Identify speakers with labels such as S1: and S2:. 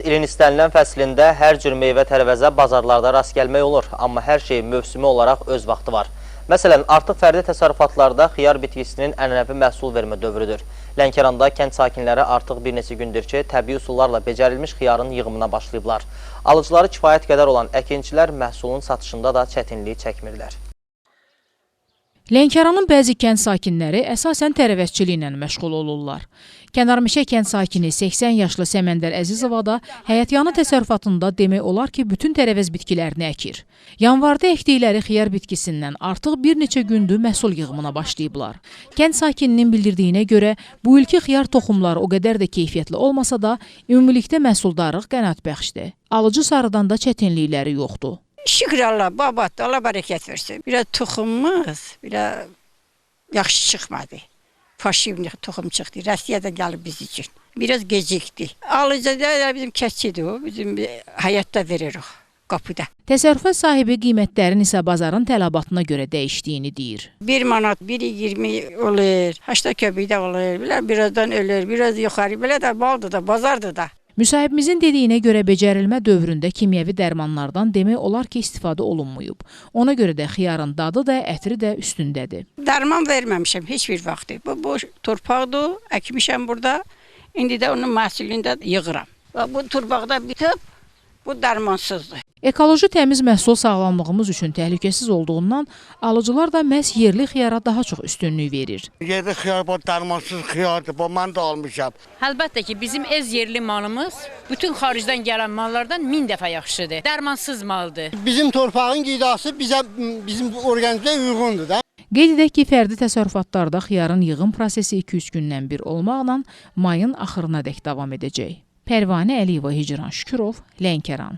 S1: İlin istənilən fəslində hər cür meyvə tərəvəzə bazarlarda rast gəlmək olur, amma hər şey mövsümü olaraq öz vaxtı var. Məsələn, artıq fərdi təsərrüfatlarda xiyar bitkisinin ənənəvi məhsul vermə dövrüdür. Lənkəranda kənd sakinləri artıq bir neçə gündür ki, təbii üsullarla becərilmiş xiyarın yığımına başlayıblar. Alıcıları kifayət qədər olan əkinçilər məhsulun satışında da çətinlik çəkmirlər.
S2: Lənkəranın bəzi kənd sakinləri əsasən tərəvəzçiliklə məşğul olurlar. Kənarmeşə kənd sakini 80 yaşlı Səməndər Əzizova da həyətyanı təsərrüfatında demək olar ki, bütün tərəvəz bitkilərini əkir. Yanvarda əkdikləri xiyar bitkisindən artıq bir neçə gündür məhsul yığımına başlayıblar. Kənd sakininin bildirdiyinə görə bu ilki xiyar toxumları o qədər də keyfiyyətli olmasa da, ümumilikdə məhsuldarlıq qənaətbəxşdir. Alıcı sarıdan da çətinlikləri yoxdur.
S3: Şükür Allah, babat, Allah bərəkət versin. Biraz toxumumuz, biraz yaxşı çıxmadı. Faşivli toxum çıxdı, Rusiyadan gəlib biz üçün. Biraz gecikdi. Alıcı da bizim kəsçidir o, bizim həyatda veririk qapıda.
S2: Təsərrüfat sahibi qiymətlərin isə bazarın tələbatına görə dəyişdiyini deyir.
S3: 1 manat, 1.20 olur, 80 köpükdə olur, birazdan ölür, biraz yuxarı, belə də baldır da, bazardır da.
S2: Müsahibimizin dediyinə görə becərilmə dövründə kimyəvi dərmanlardan demək olar ki, istifadə olunmayıb. Ona görə də xiyarın dadı da, ətri də üstündədir.
S3: Dərman verməmişəm heç bir vaxtı. Bu torpaqdır, əkmişəm burada. İndi də onun məhsulunu da yığıram. Bu torpaqda bitib, bu dərmansızdır.
S2: Ekoloji təmiz məhsul sağlamlığımız üçün təhlükəsiz olduğundan alıcılar da məhz yerli xiyara daha çox üstünlük verir.
S4: Yerli xiyar, bu dərmansız xiyardır, bu mən də almışam.
S5: Əlbəttə ki, bizim ez yerli malımız bütün xaricdən gələn mallardan 1000 dəfə yaxşıdır. Dərmansız maldır.
S4: Bizim torpağın qidası bizim orqanizmə uyğundur da.
S2: Qeyd edək ki, fərdi təsərrüfatlarda xiyarın yığım prosesi 2-3 gündən bir olmaqla mayın axırına dək davam edəcək. Pərvanə Əliyeva, Hicran Şükürov, Lənkəran.